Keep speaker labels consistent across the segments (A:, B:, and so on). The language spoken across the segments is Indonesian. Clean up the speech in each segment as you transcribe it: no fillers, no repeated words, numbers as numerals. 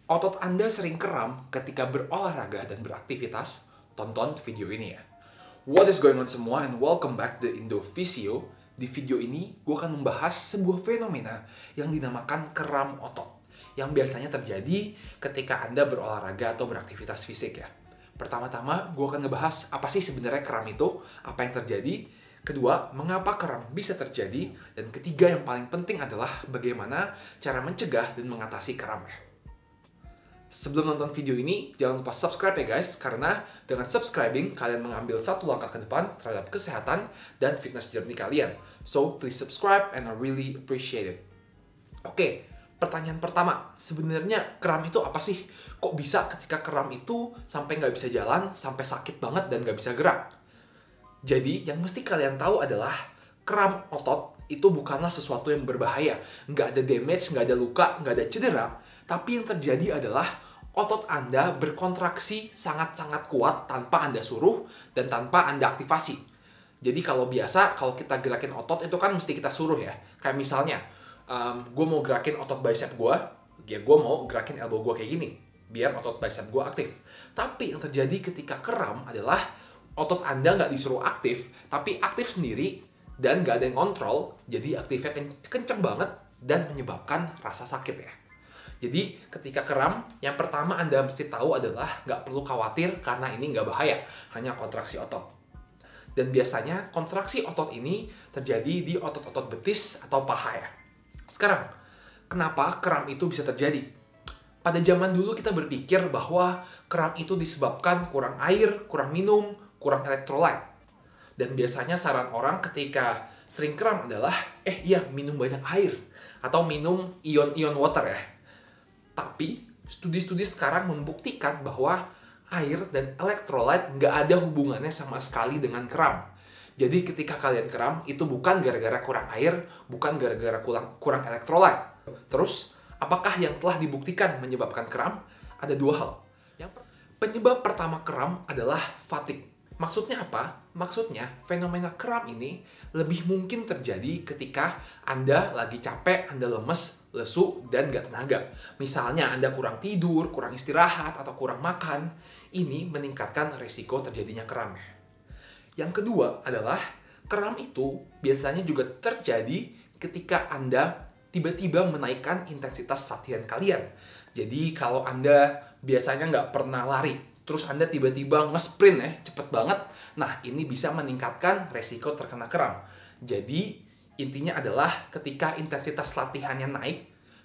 A: Otot Anda sering kram ketika berolahraga dan beraktivitas? Tonton video ini ya. What is going on semua, and welcome back to Indo Physio. Di video ini, gue akan membahas sebuah fenomena yang dinamakan kram otot, yang biasanya terjadi ketika Anda berolahraga atau beraktivitas fisik ya. Pertama-tama, gue akan ngebahas apa sih sebenarnya kram itu, apa yang terjadi. Kedua, mengapa kram bisa terjadi. Dan ketiga, yang paling penting adalah bagaimana cara mencegah dan mengatasi kram ya. Sebelum nonton video ini, jangan lupa subscribe ya guys, karena dengan subscribing, kalian mengambil satu langkah ke depan terhadap kesehatan dan fitness journey kalian. So, please subscribe and I really appreciate it. Oke, pertanyaan pertama, sebenarnya kram itu apa sih? Kok bisa ketika kram itu sampai nggak bisa jalan, sampai sakit banget dan nggak bisa gerak? Jadi, yang mesti kalian tahu adalah kram otot itu bukanlah sesuatu yang berbahaya. Nggak ada damage, nggak ada luka, nggak ada cedera. Tapi yang terjadi adalah otot Anda berkontraksi sangat-sangat kuat tanpa Anda suruh dan tanpa Anda aktivasi. Jadi kalau biasa, kalau kita gerakin otot itu kan mesti kita suruh ya. Kayak misalnya, gue mau gerakin otot bicep gue, ya gue mau gerakin elbow gue kayak gini, biar otot bicep gue aktif. Tapi yang terjadi ketika kram adalah otot Anda nggak disuruh aktif, tapi aktif sendiri dan nggak ada yang kontrol, jadi aktifnya kenceng banget dan menyebabkan rasa sakit ya. Jadi ketika kram, yang pertama Anda mesti tahu adalah nggak perlu khawatir karena ini nggak bahaya, hanya kontraksi otot. Dan biasanya kontraksi otot ini terjadi di otot-otot betis atau paha ya. Sekarang, kenapa kram itu bisa terjadi? Pada zaman dulu kita berpikir bahwa kram itu disebabkan kurang air, kurang minum, kurang elektrolit. Dan biasanya saran orang ketika sering kram adalah, iya minum banyak air, atau minum ion-ion water ya. Tapi, studi-studi sekarang membuktikan bahwa air dan elektrolit nggak ada hubungannya sama sekali dengan kram. Jadi ketika kalian kram, itu bukan gara-gara kurang air, bukan gara-gara kurang elektrolit. Terus, apakah yang telah dibuktikan menyebabkan kram? Ada dua hal. Penyebab pertama kram adalah fatigue. Maksudnya apa? Maksudnya, fenomena kram ini lebih mungkin terjadi ketika Anda lagi capek, Anda lemes, lesu, dan nggak tenaga. Misalnya Anda kurang tidur, kurang istirahat, atau kurang makan. Ini meningkatkan risiko terjadinya kram. Yang kedua adalah, kram itu biasanya juga terjadi ketika Anda tiba-tiba menaikkan intensitas latihan kalian. Jadi kalau Anda biasanya nggak pernah lari, terus Anda tiba-tiba nge-sprint ya, cepet banget. Nah, ini bisa meningkatkan resiko terkena kram. Jadi, intinya adalah ketika intensitas latihannya naik,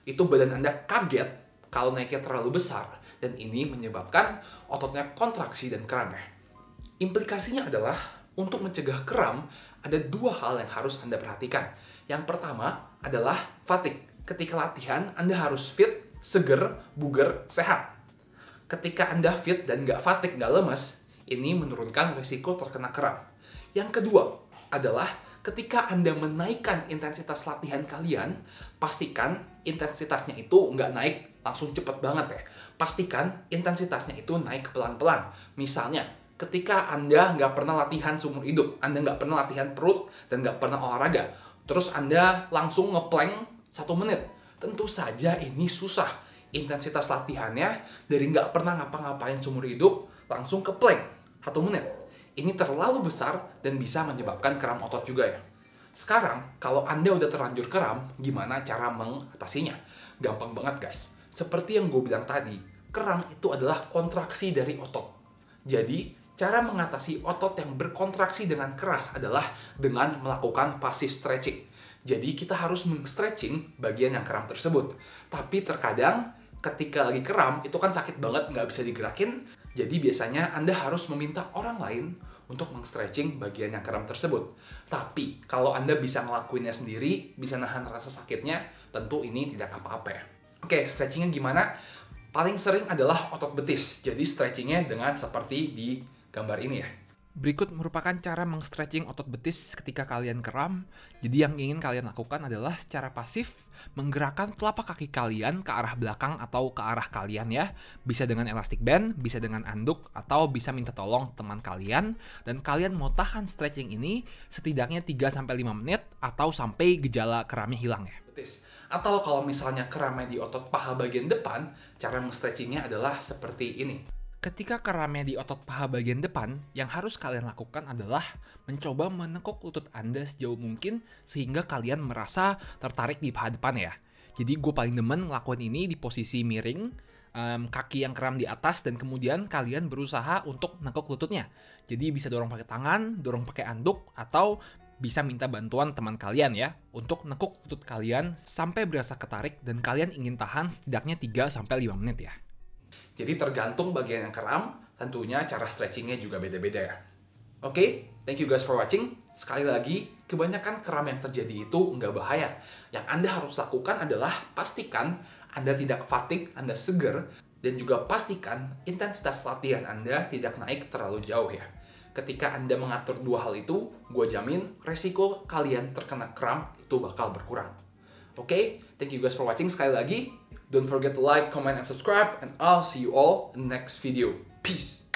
A: itu badan Anda kaget kalau naiknya terlalu besar. Dan ini menyebabkan ototnya kontraksi dan kram ya. Implikasinya adalah, untuk mencegah kram, ada dua hal yang harus Anda perhatikan. Yang pertama adalah fatigue. Ketika latihan, Anda harus fit, seger, bugar, sehat. Ketika Anda fit dan nggak fatigue, nggak lemes, ini menurunkan risiko terkena kram. Yang kedua adalah ketika Anda menaikkan intensitas latihan kalian, pastikan intensitasnya itu nggak naik langsung cepet banget ya. Pastikan intensitasnya itu naik pelan-pelan. Misalnya, ketika Anda nggak pernah latihan seumur hidup, Anda nggak pernah latihan perut dan nggak pernah olahraga, terus Anda langsung nge-plank 1 menit. Tentu saja ini susah. Intensitas latihannya dari nggak pernah ngapa-ngapain seumur hidup langsung ke plank 1 menit. Ini terlalu besar dan bisa menyebabkan kram otot juga ya. Sekarang, kalau Anda udah terlanjur kram, gimana cara mengatasinya? Gampang banget guys. Seperti yang gue bilang tadi, kram itu adalah kontraksi dari otot. Jadi, cara mengatasi otot yang berkontraksi dengan keras adalah dengan melakukan passive stretching. Jadi, kita harus men-stretching bagian yang kram tersebut. Tapi terkadang, ketika lagi kram, itu kan sakit banget, nggak bisa digerakin. Jadi biasanya Anda harus meminta orang lain untuk meng-stretching bagian yang kram tersebut. Tapi, kalau Anda bisa ngelakuinnya sendiri, bisa nahan rasa sakitnya, tentu ini tidak apa-apa ya. Oke, stretchingnya gimana? Paling sering adalah otot betis. Jadi stretchingnya dengan seperti di gambar ini ya. Berikut merupakan cara meng-stretching otot betis ketika kalian kram. Jadi yang ingin kalian lakukan adalah secara pasif menggerakkan telapak kaki kalian ke arah belakang atau ke arah kalian ya. Bisa dengan elastic band, bisa dengan anduk, atau bisa minta tolong teman kalian. Dan kalian mau tahan stretching ini setidaknya 3-5 menit atau sampai gejala kramnya hilang ya. Betis. Atau kalau misalnya keramnya di otot paha bagian depan, cara stretchingnya adalah seperti ini. Ketika keramnya di otot paha bagian depan, yang harus kalian lakukan adalah mencoba menekuk lutut Anda sejauh mungkin sehingga kalian merasa tertarik di paha depan ya. Jadi gue paling demen ngelakuin ini di posisi miring, kaki yang kram di atas, dan kemudian kalian berusaha untuk nekuk lututnya. Jadi bisa dorong pakai tangan, dorong pakai anduk, atau bisa minta bantuan teman kalian ya untuk nekuk lutut kalian sampai berasa ketarik dan kalian ingin tahan setidaknya 3-5 menit ya. Jadi tergantung bagian yang kram, tentunya cara stretchingnya juga beda-beda ya. Oke, thank you guys for watching. Sekali lagi, kebanyakan kram yang terjadi itu nggak bahaya. Yang Anda harus lakukan adalah pastikan Anda tidak fatigue, Anda seger, dan juga pastikan intensitas latihan Anda tidak naik terlalu jauh ya. Ketika Anda mengatur dua hal itu, gue jamin resiko kalian terkena kram itu bakal berkurang. Oke, thank you guys for watching sekali lagi. Don't forget to like, comment, and subscribe, and I'll see you all in the next video. Peace!